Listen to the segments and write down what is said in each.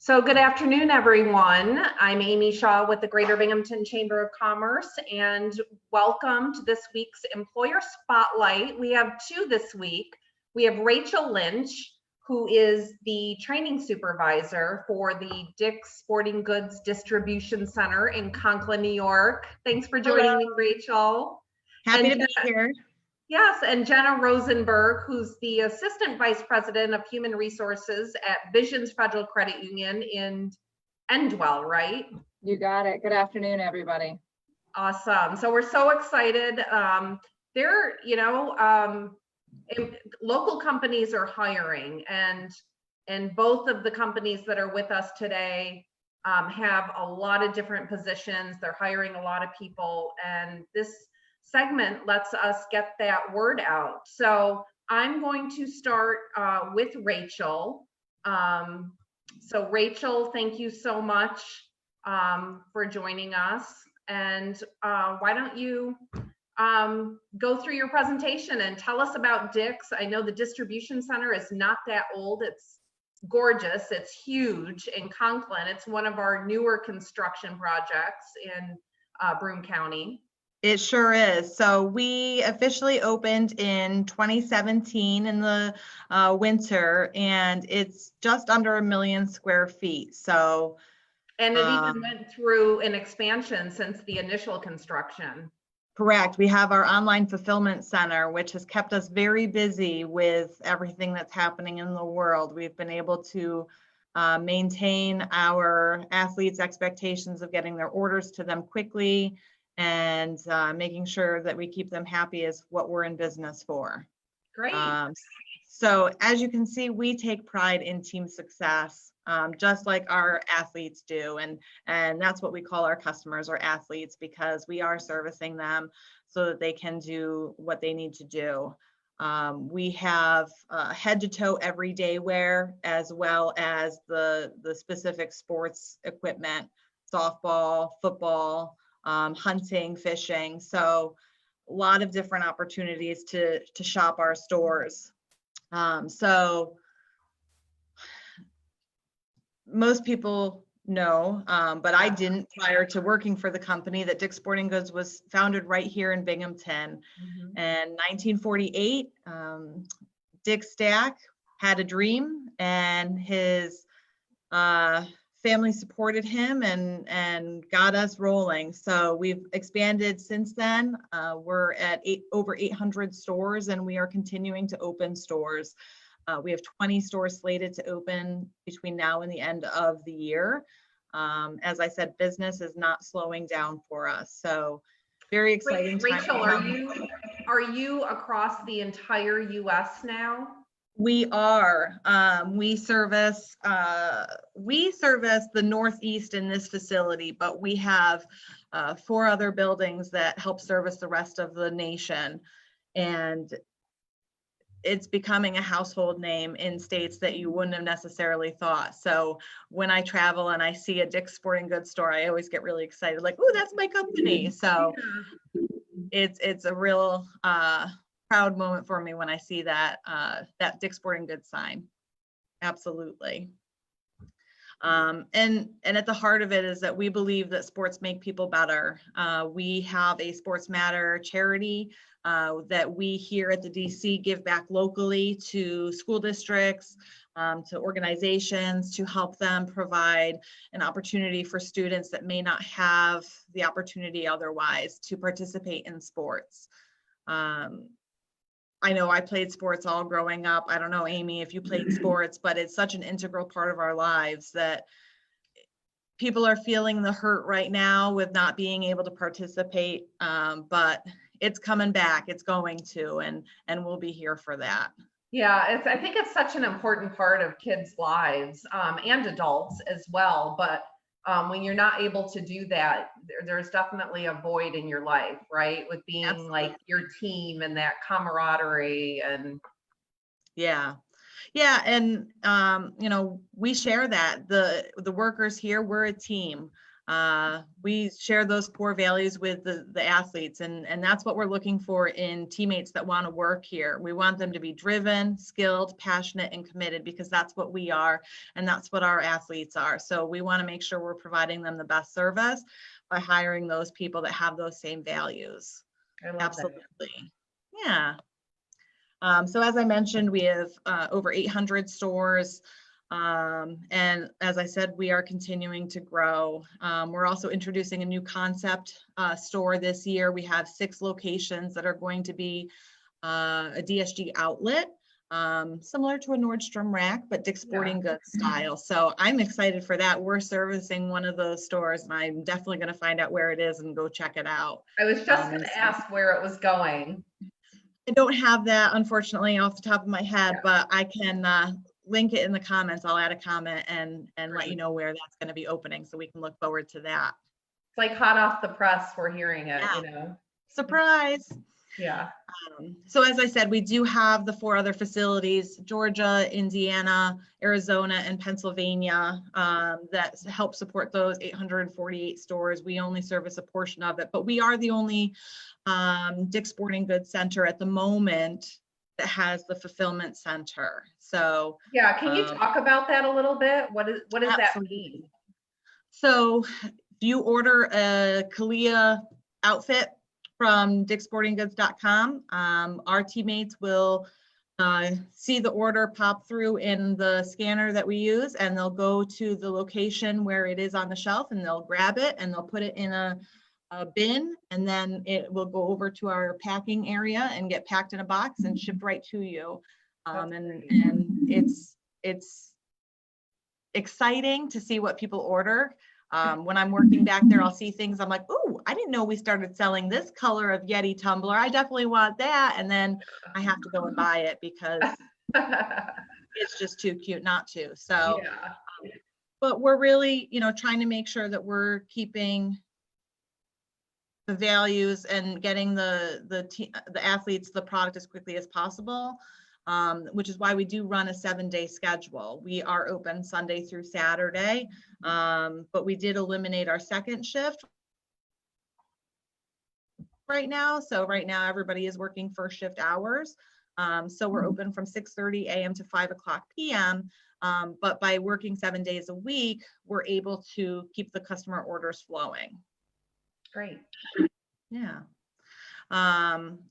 So good afternoon, everyone. I'm Amy Shaw with the Greater Binghamton Chamber of Commerce, and welcome to this week's Employer Spotlight. We have two this week. We have Rachel Lynch, who is the training supervisor for the Dick's Sporting Goods Distribution Center in Conklin, New York. Thanks for joining me, Rachel. Happy to be here. Yes, and Jenna Rosenberg, who's the Assistant Vice President of Human Resources at Visions Federal Credit Union in Endwell, right? You got it. Good afternoon, everybody. Awesome. So we're so excited. Local companies are hiring, and both of the companies that are with us today have a lot of different positions. They're hiring a lot of people, and this segment lets us get that word out. So I'm going to start with Rachel. So Rachel, thank you so much for joining us. And why don't you go through your presentation and tell us about Dick's. I know the distribution center is not that old. It's gorgeous. It's huge in Conklin. It's one of our newer construction projects in Broome County. It sure is. So we officially opened in 2017 in the winter, and it's just under 1 million square feet. So, and it even went through an expansion since the initial construction. Correct. We have our online fulfillment center, which has kept us very busy with everything that's happening in the world. We've been able to maintain our athletes' expectations of getting their orders to them quickly, and making sure that we keep them happy is what we're in business for. Great. So as you can see, we take pride in team success, just like our athletes do. And that's what we call our customers, our athletes, because we are servicing them so that they can do what they need to do. We have head to toe everyday wear, as well as the specific sports equipment, softball, football, hunting, fishing. So a lot of different opportunities to shop our stores. So most people know, but I didn't prior to working for the company, that Dick's Sporting Goods was founded right here in Binghamton. In 1948. Dick Stack had a dream, and his family supported him and got us rolling. So we've expanded since then. We're at over 800 stores, and we are continuing to open stores. We have 20 stores slated to open between now and the end of the year. As I said, business is not slowing down for us. So very exciting. Rachel, are you across the entire US now? We are. We service the Northeast in this facility, but we have 4 other buildings that help service the rest of the nation. And it's becoming a household name in states that you wouldn't have necessarily thought. So when I travel and I see a Dick's Sporting Goods store, I always get really excited, like, oh, that's my company. So it's a real proud moment for me when I see that Dick's Sporting Goods sign. Absolutely. And at the heart of it is that we believe that sports make people better. We have a Sports Matter charity that we here at the DC give back locally to school districts, to organizations, to help them provide an opportunity for students that may not have the opportunity otherwise to participate in sports. I know I played sports all growing up. I don't know, Amy, if you played sports, but it's such an integral part of our lives that people are feeling the hurt right now with not being able to participate, but it's coming back. It's going to, and we'll be here for that. Yeah, I think it's such an important part of kids' lives and adults as well. But when you're not able to do that, there's definitely a void in your life, right? With being Absolutely. Like your team and that camaraderie and. Yeah. And we share that the workers here, we're a team. we share those core values with the athletes, and that's what we're looking for in teammates that want to work here. We want them to be driven, skilled, passionate, and committed, because that's what we are, and that's what our athletes are. So we want to make sure we're providing them the best service by hiring those people that have those same values. I love Absolutely. Yeah. So as I mentioned, we have over 800 stores. And as I said, we are continuing to grow. We're also introducing a new concept store this year. We have 6 locations that are going to be a DSG outlet, similar to a Nordstrom Rack, but Dick's Sporting Goods style. So I'm excited for that. We're servicing one of those stores, and I'm definitely going to find out where it is and go check it out. I was just going to ask where it was going. I don't have that, unfortunately, off the top of my head, but I can link it in the comments. I'll add a comment and let you know where that's going to be opening, so we can look forward to that. It's like hot off the press. We're hearing it, Surprise. Yeah. So as I said, we do have the 4 other facilities, Georgia, Indiana, Arizona, and Pennsylvania, that help support those 848 stores. We only service a portion of it, but we are the only Dick's Sporting Goods center at the moment that has the fulfillment center. So yeah, can you talk about that a little bit? What does that mean? So if you order a Kalia outfit from dicksportinggoods.com, our teammates will see the order pop through in the scanner that we use, and they'll go to the location where it is on the shelf, and they'll grab it and they'll put it in a bin, and then it will go over to our packing area and get packed in a box and shipped right to you. And it's exciting to see what people order. When I'm working back there, I'll see things. I'm like, oh, I didn't know we started selling this color of Yeti tumbler. I definitely want that. And then I have to go and buy it because it's just too cute not to. So, but we're really, trying to make sure that we're keeping the values and getting the athletes the product as quickly as possible, which is why we do run a 7-day schedule. We are open Sunday through Saturday, but we did eliminate our second shift right now. So right now everybody is working first shift hours. So we're open from 6:30 a.m. to 5 o'clock p.m. But by working 7 days a week, we're able to keep the customer orders flowing. Great. Yeah.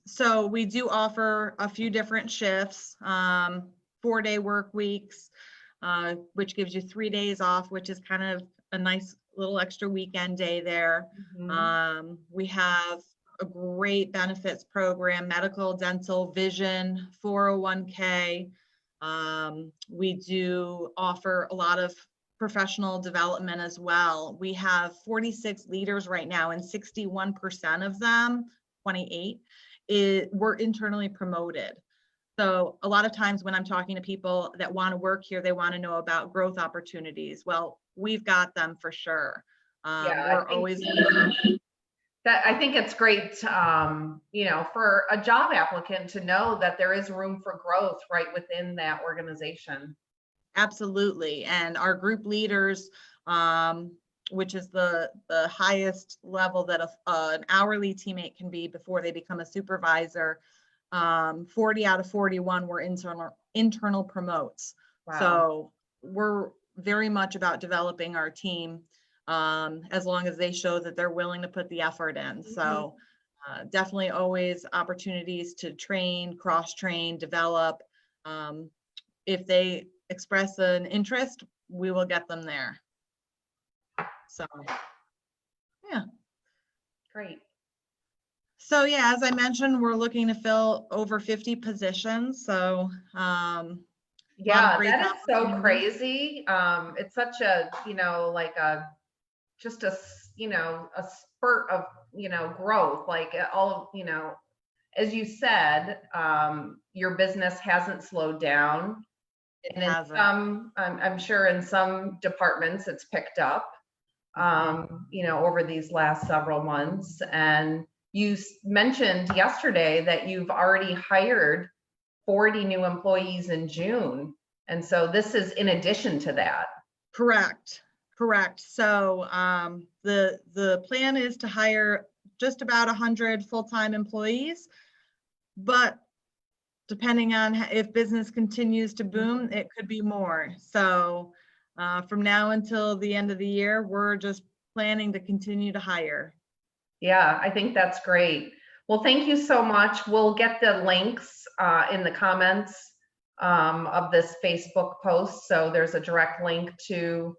So we do offer a few different shifts, 4-day work weeks, which gives you 3 days off, which is kind of a nice little extra weekend day there. We have a great benefits program, medical, dental, vision, 401k. We do offer a lot of professional development as well. We have 46 leaders right now, and 61% of them, 28, were internally promoted. So a lot of times when I'm talking to people that want to work here, they want to know about growth opportunities. Well, we've got them for sure. We're always that. I think it's great, for a job applicant to know that there is room for growth right within that organization. Absolutely. And our group leaders, which is the highest level that an hourly teammate can be before they become a supervisor, 40 out of 41 were internal promotes. Wow. So we're very much about developing our team, as long as they show that they're willing to put the effort in. So definitely always opportunities to train, cross-train, develop. If they express an interest, we will get them there. So, yeah. Great. So yeah, as I mentioned, we're looking to fill over 50 positions. So, yeah, that is so crazy. It's such a, just a spurt of, growth, like all, as you said, your business hasn't slowed down. And in some, I'm sure in some departments it's picked up, over these last several months. And you mentioned yesterday that you've already hired 40 new employees in June. And so this is in addition to that. Correct. Correct. So the plan is to hire just about 100 full-time employees, but depending on if business continues to boom, it could be more. So from now until the end of the year, we're just planning to continue to hire. Yeah, I think that's great. Well, thank you so much. We'll get the links in the comments of this Facebook post. So there's a direct link to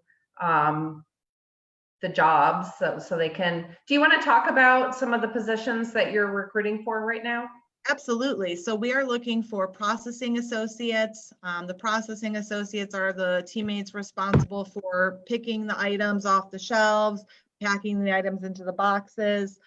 the jobs so they can. Do you want to talk about some of the positions that you're recruiting for right now? Absolutely. So we are looking for processing associates. The processing associates are the teammates responsible for picking the items off the shelves, packing the items into the boxes.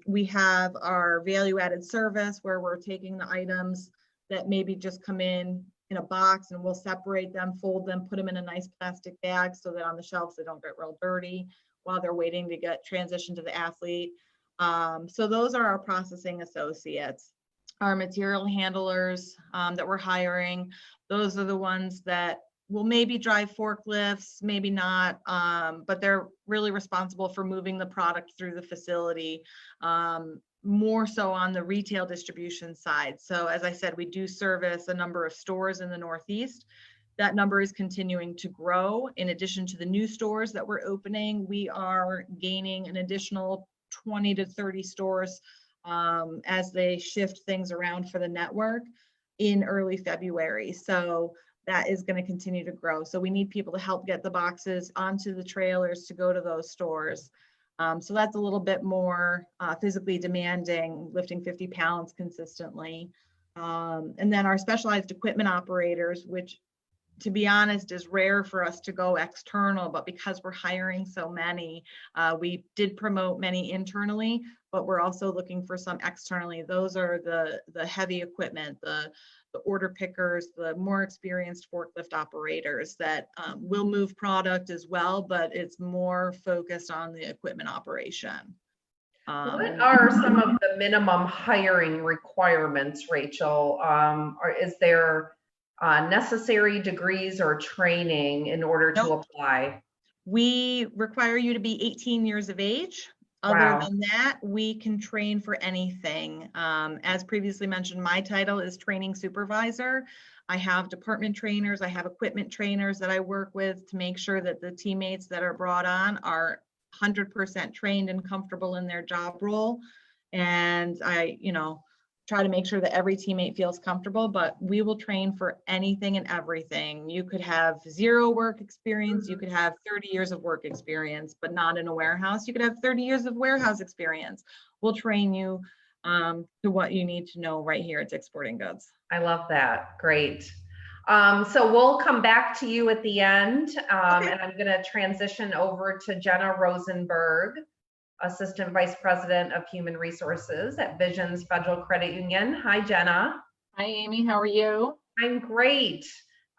We have our value-added service where we're taking the items that maybe just come in a box, and we'll separate them, fold them, put them in a nice plastic bag so that on the shelves they don't get real dirty while they're waiting to get transitioned to the athlete. So those are our processing associates. Our material handlers that we're hiring, those are the ones that will maybe drive forklifts, maybe not, but they're really responsible for moving the product through the facility, more so on the retail distribution side. So as I said, we do service a number of stores in the Northeast. That number is continuing to grow. In addition to the new stores that we're opening, we are gaining an additional 20 to 30 stores as they shift things around for the network in early February. So that is going to continue to grow. So we need people to help get the boxes onto the trailers to go to those stores. So that's a little bit more physically demanding, lifting 50 pounds consistently. And then our specialized equipment operators, which to be honest, is rare for us to go external, but because we're hiring so many, we did promote many internally, but we're also looking for some externally. Those are the heavy equipment, the order pickers, the more experienced forklift operators that will move product as well, but it's more focused on the equipment operation. What are some of the minimum hiring requirements, Rachel? Is there necessary degrees or training in order to apply? We require you to be 18 years of age. Wow. Other than that, we can train for anything. As previously mentioned, my title is training supervisor. I have department trainers, I have equipment trainers that I work with to make sure that the teammates that are brought on are 100% trained and comfortable in their job role. And I, try to make sure that every teammate feels comfortable, but we will train for anything and everything. You could have 0 work experience, you could have 30 years of work experience, but not in a warehouse. You could have 30 years of warehouse experience. We'll train you to what you need to know right here at Dick's Sporting Goods. I love that. Great. So we'll come back to you at the end, Okay. and I'm going to transition over to Jenna Rosenberg, Assistant Vice President of Human Resources at Visions Federal Credit Union. Hi, Jenna. Hi, Amy. How are you? I'm great.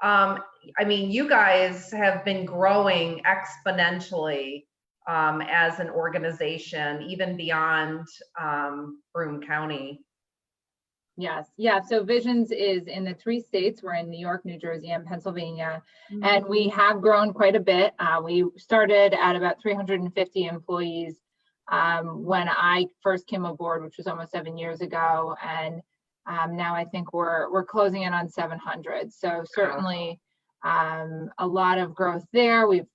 You guys have been growing exponentially as an organization, even beyond Broome County. Yes. Yeah. So Visions is in the 3 states. We're in New York, New Jersey, and Pennsylvania. And we have grown quite a bit. We started at about 350 employees when I first came aboard, which was almost 7 years ago. And now I think we're closing in on 700. So certainly a lot of growth there. We've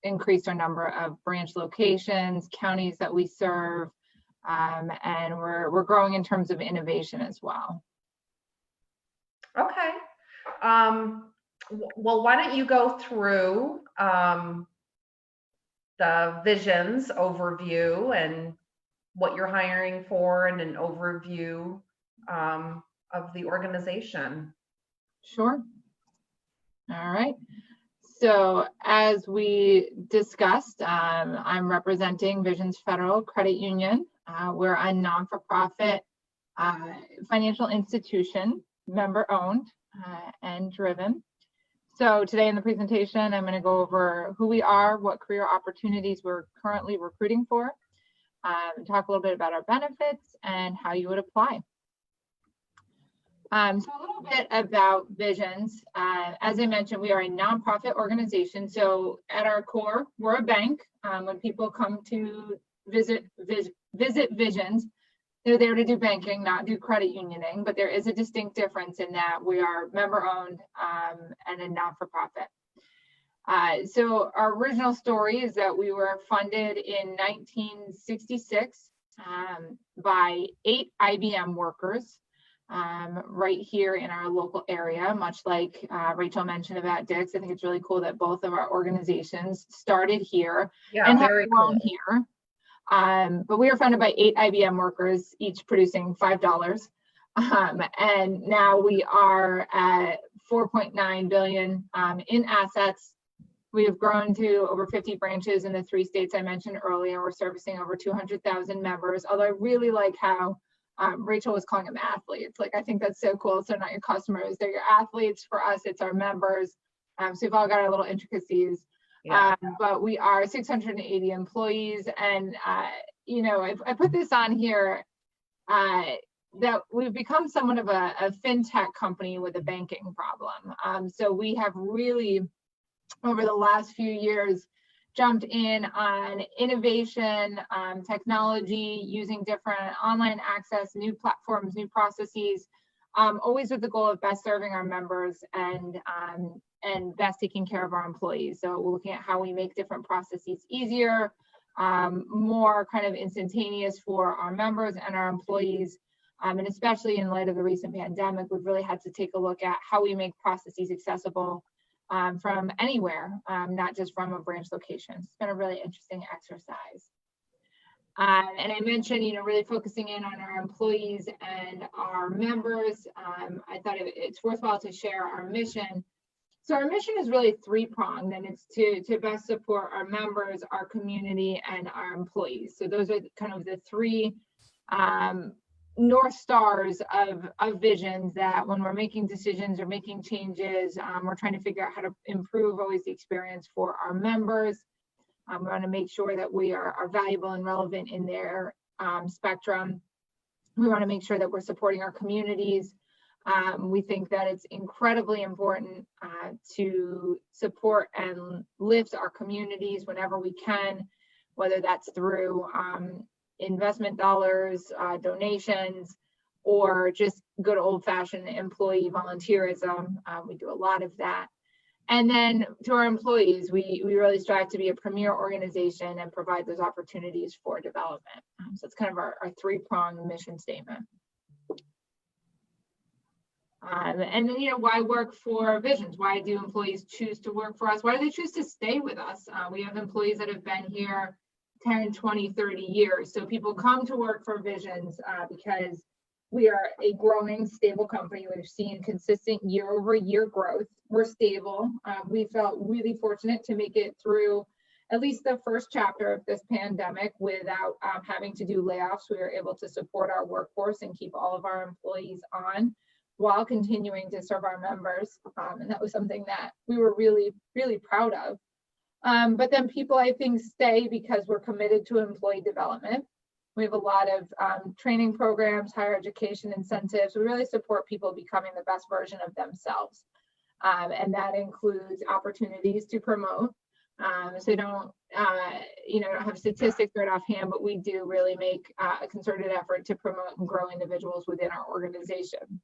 increased our number of branch locations, counties that we serve, and we're growing in terms of innovation as well. Okay. Well, why don't you go through the Visions overview and what you're hiring for, and an overview of the organization. Sure. All right. So as we discussed, I'm representing Visions Federal Credit Union. We're a non-for-profit financial institution, member-owned and driven. So today in the presentation, I'm going to go over who we are, what career opportunities we're currently recruiting for, talk a little bit about our benefits and how you would apply. So a little bit about Visions. As I mentioned, we are a nonprofit organization. So at our core, we're a bank. When people come to visit Visions, they're there to do banking, not do credit unioning, but there is a distinct difference in that we are member owned and a not-for-profit. So our original story is that we were funded in 1966 by 8 IBM workers right here in our local area, much like Rachel mentioned about Dick's. I think it's really cool that both of our organizations started here and have grown here. But we were funded by 8 IBM workers, each producing $5. And now we are at 4.9 billion in assets. We have grown to over 50 branches in the 3 states I mentioned earlier. We're servicing over 200,000 members. Although I really like how Rachel was calling them athletes. Like, I think that's so cool. So not your customers, they're your athletes. For us, it's our members. So we've all got our little intricacies. Yeah. But we are 680 employees. And, you know, I put this on here that we've become somewhat of a fintech company with a banking problem. So we have really, over the last few years, jumped in on innovation, technology, using different online access, new platforms, new processes, always with the goal of best serving our members and best taking care of our employees. So we're looking at how we make different processes easier, more kind of instantaneous for our members and our employees. And especially in light of the recent pandemic, we've really had to take a look at how we make processes accessible from anywhere, not just from a branch location. It's been a really interesting exercise. And I mentioned, you know, really focusing in on our employees and our members. I thought it's worthwhile to share our mission. So our mission is really 3-pronged, and it's to best support our members, our community, and our employees. So those are kind of the 3 North Stars of Visions, that when we're making decisions or making changes, we're trying to figure out how to improve always the experience for our members. We want to make sure that we are valuable and relevant in their spectrum. We want to make sure that we're supporting our communities. We think that it's incredibly important to support and lift our communities whenever we can, whether that's through investment dollars, donations, or just good old-fashioned employee volunteerism. We do a lot of that. And then to our employees, we really strive to be a premier organization and provide those opportunities for development. So it's kind of our 3-pronged mission statement. And then, you know, why work for Visions? Why do employees choose to work for us? Why do they choose to stay with us? We have employees that have been here 10, 20, 30 years. So people come to work for Visions because we are a growing, stable company. We've seen consistent year-over-year growth. We're stable. We felt really fortunate to make it through at least the first chapter of this pandemic without having to do layoffs. We were able to support our workforce and keep all of our employees on while continuing to serve our members. And that was something that we were really, really proud of. But then people, I think, stay because we're committed to employee development. We have a lot of training programs, higher education incentives. We really support people becoming the best version of themselves. And that includes opportunities to promote. So don't have statistics right offhand, but we do really make a concerted effort to promote and grow individuals within our organization.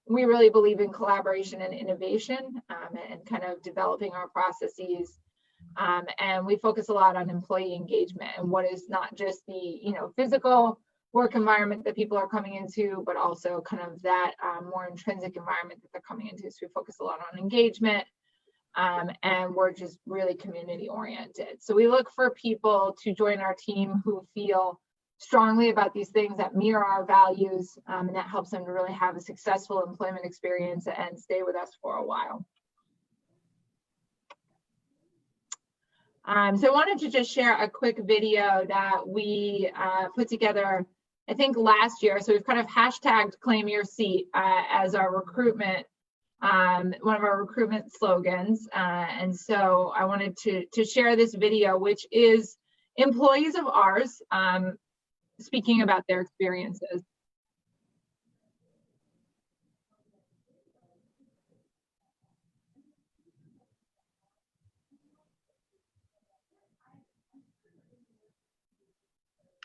We really believe in collaboration and innovation and kind of developing our processes. And we focus a lot on employee engagement and what is not just the physical work environment that people are coming into, but also kind of that more intrinsic environment that they're coming into. So we focus a lot on engagement, and we're just really community oriented. So we look for people to join our team who feel strongly about these things, that mirror our values, and that helps them to really have a successful employment experience and stay with us for a while. So I wanted to just share a quick video that we put together, I think last year. So we've kind of hashtagged Claim Your Seat as our recruitment, one of our recruitment slogans. And so I wanted to share this video, which is employees of ours speaking about their experiences.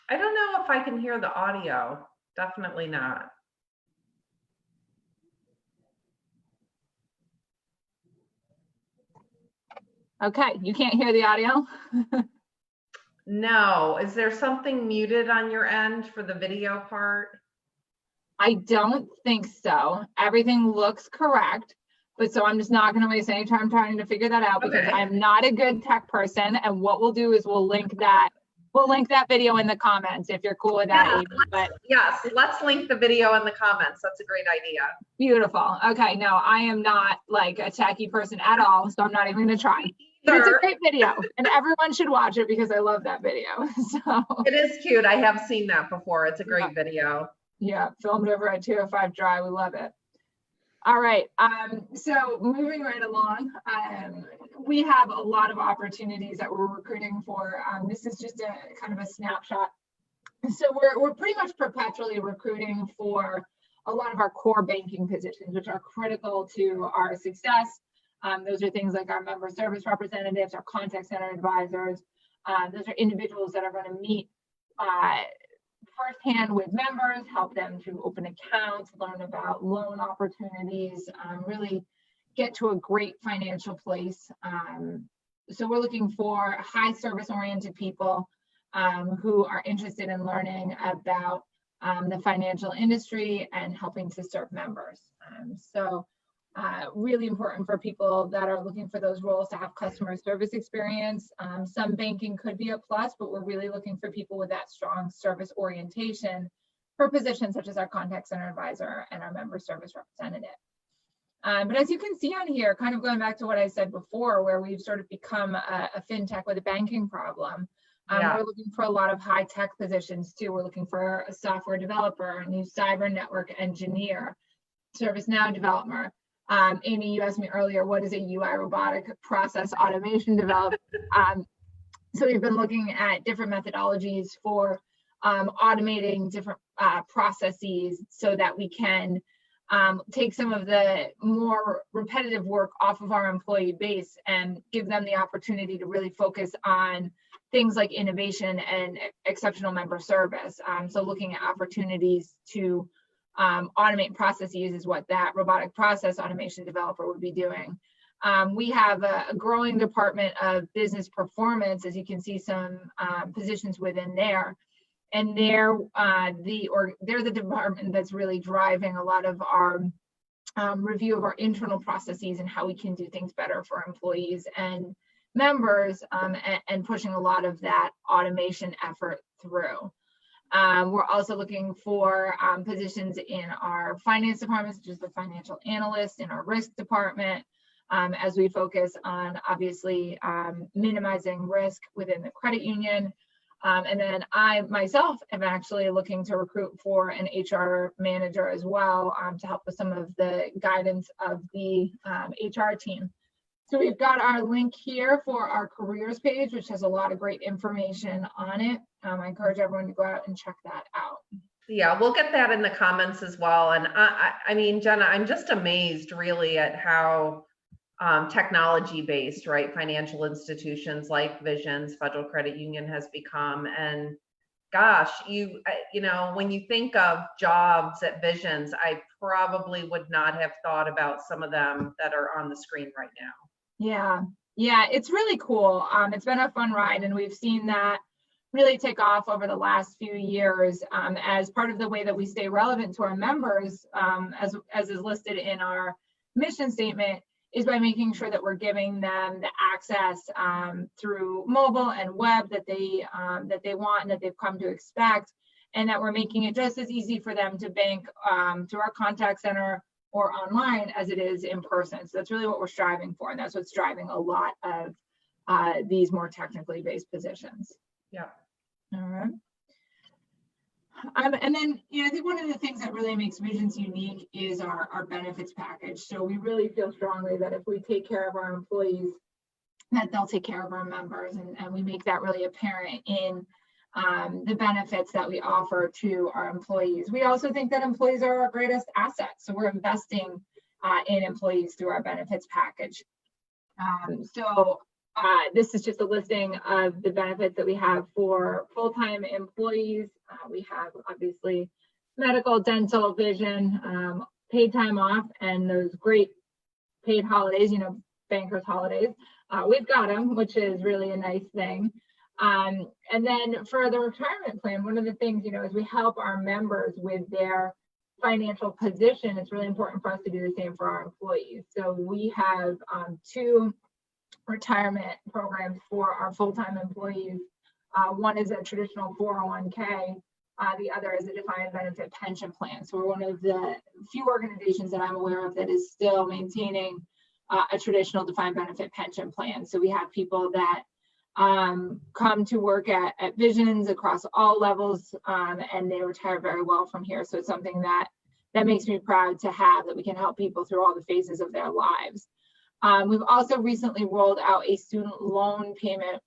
I don't know if I can hear the audio. Definitely not. Okay, you can't hear the audio? No, is there something muted on your end for the video part? I don't think so. Everything looks correct, but so I'm just not going to waste any time trying to figure that out because Okay. I'm not a good tech person. And what we'll do is we'll link that video in the comments if you're cool with that, Yeah, Amy. But yes, let's link the video in the comments. That's a great idea. beautiful. Okay, no, I am not like a techie person at all, so I'm not even going to try. But it's a great video, and everyone should watch it because I love that video. So it is cute. I have seen that before. It's a great video. Yeah, filmed over at 205 Dry. We love it. All right. So moving right along, we have a lot of opportunities that we're recruiting for. This is just a kind of a snapshot. So we're pretty much perpetually recruiting for a lot of our core banking positions, which are critical to our success. Those are things like our member service representatives, our contact center advisors. Those are individuals that are going to meet firsthand with members, help them to open accounts, learn about loan opportunities, really get to a great financial place. So we're looking for high service oriented people who are interested in learning about the financial industry and helping to serve members. Really important for people that are looking for those roles to have customer service experience. Some banking could be a plus, but we're really looking for people with that strong service orientation for positions such as our contact center advisor and our member service representative. But as you can see on here, kind of going back to what I said before, where we've sort of become a fintech with a banking problem, we're looking for a lot of high tech positions too. We're looking for a software developer, a new cyber network engineer, ServiceNow developer. Amy, you asked me earlier, what is a UI robotic process automation developer? So we've been looking at different methodologies for automating different processes so that we can take some of the more repetitive work off of our employee base and give them the opportunity to really focus on things like innovation and exceptional member service. So looking at opportunities to automate processes is what that robotic process automation developer would be doing. We have a growing department of business performance, as you can see some positions within there. And they're the department that's really driving a lot of our review of our internal processes and how we can do things better for employees and members, and pushing a lot of that automation effort through. We're also looking for positions in our finance department, such as the financial analyst, in our risk department, as we focus on obviously minimizing risk within the credit union. And then I myself am actually looking to recruit for an HR manager as well, to help with some of the guidance of the HR team. So we've got our link here for our careers page, which has a lot of great information on it. I encourage everyone to go out and check that out. Yeah, we'll get that in the comments as well. And I mean, Jenna, I'm just amazed really at how technology based, right? Financial institutions like Visions, Federal Credit Union has become. And gosh, you know, when you think of jobs at Visions, I probably would not have thought about some of them that are on the screen right now. Yeah, it's really cool. It's been a fun ride, and we've seen that really take off over the last few years as part of the way that we stay relevant to our members, as is listed in our mission statement, is by making sure that we're giving them the access through mobile and web that they want and that they've come to expect, and that we're making it just as easy for them to bank through our contact center or online as it is in person. So that's really what we're striving for, and that's what's driving a lot of these more technically based positions. Yeah. All right. And then, you know, I think one of the things that really makes Visions unique is our benefits package. So we really feel strongly that if we take care of our employees, that they'll take care of our members, and we make that really apparent in the benefits that we offer to our employees. We also think that employees are our greatest asset. So we're investing in employees through our benefits package. So This is just a listing of the benefits that we have for full-time employees. We have obviously medical, dental, vision, paid time off, and those great paid holidays, you know, bankers holidays. We've got them, which is really a nice thing. And then for the retirement plan, one of the things, you know, is we help our members with their financial position. It's really important for us to do the same for our employees. So we have 2 retirement programs for our full-time employees. One is a traditional 401k. The other is a defined benefit pension plan. So we're one of the few organizations that I'm aware of that is still maintaining a traditional defined benefit pension plan. So we have people that come to work at Visions across all levels, and they retire very well from here. So it's something that makes me proud to have, that we can help people through all the phases of their lives. We've also recently rolled out a student loan payment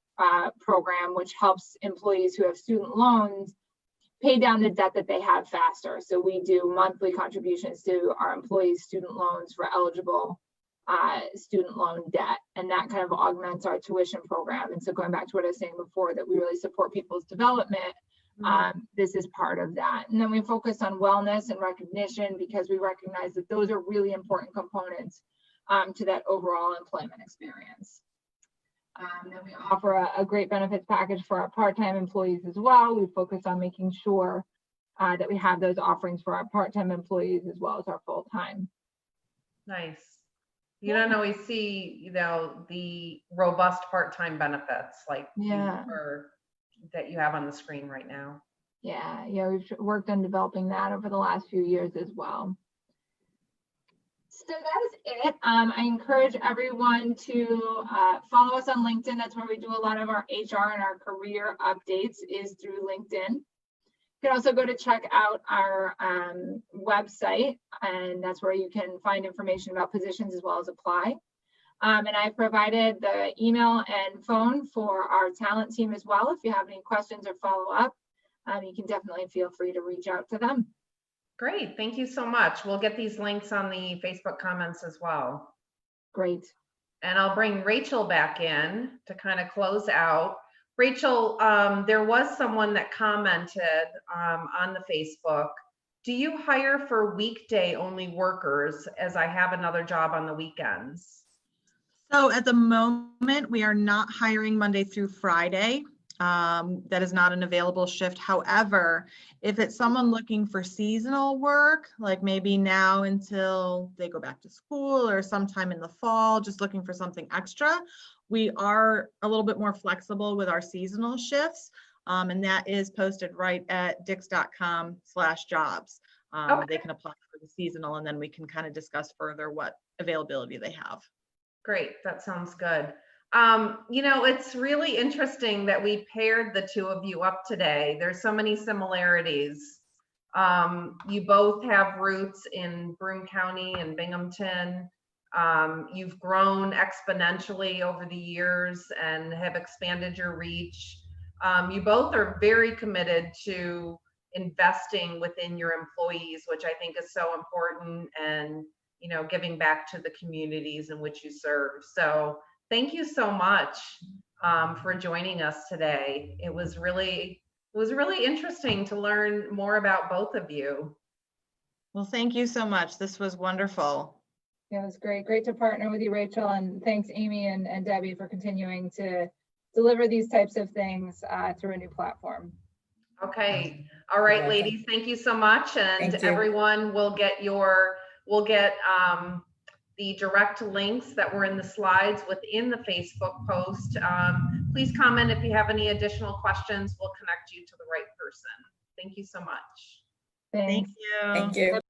program, which helps employees who have student loans pay down the debt that they have faster. So we do monthly contributions to our employees' student loans for eligible student loan debt, and that kind of augments our tuition program. And so going back to what I was saying before, that we really support people's development, this is part of that. And then we focus on wellness and recognition, because we recognize that those are really important components to that overall employment experience. Then we offer a great benefits package for our part-time employees as well. We focus on making sure that we have those offerings for our part-time employees as well as our full-time. Nice. You don't always see, you know, the robust part-time benefits like that you have on the screen right now. Yeah, we've worked on developing that over the last few years as well. So that is it. I encourage everyone to follow us on LinkedIn. That's where we do a lot of our HR and our career updates, is through LinkedIn. You can also go to check out our website, and that's where you can find information about positions as well as apply. And I provided the email and phone for our talent team as well. If you have any questions or follow up, you can definitely feel free to reach out to them. Great, thank you so much. We'll get these links on the Facebook comments as well. Great. And I'll bring Rachel back in to kind of close out. Rachel, there was someone that commented on the Facebook. Do you hire for weekday only workers, as I have another job on the weekends? So at the moment, we are not hiring Monday through Friday. That is not an available shift. However, if it's someone looking for seasonal work, like maybe now until they go back to school or sometime in the fall, just looking for something extra, we are a little bit more flexible with our seasonal shifts. And that is posted right at dix.com/jobs. Okay. They can apply for the seasonal, and then we can kind of discuss further what availability they have. Great, that sounds good. You know, it's really interesting that we paired the two of you up today. There's so many similarities. You both have roots in Broome County and Binghamton. You've grown exponentially over the years and have expanded your reach. You both are very committed to investing within your employees, which I think is so important, and, you know, giving back to the communities in which you serve. So thank you so much for joining us today. It was really interesting to learn more about both of you. Well, thank you so much. This was wonderful. Yeah, it was great. Great to partner with you, Rachel. And thanks, Amy and Debbie, for continuing to deliver these types of things through a new platform. Okay. All right, ladies, thank you so much. And everyone will get the direct links that were in the slides within the Facebook post. Please comment if you have any additional questions. We'll connect you to the right person. Thank you so much. Thanks. Thank you. Thank you.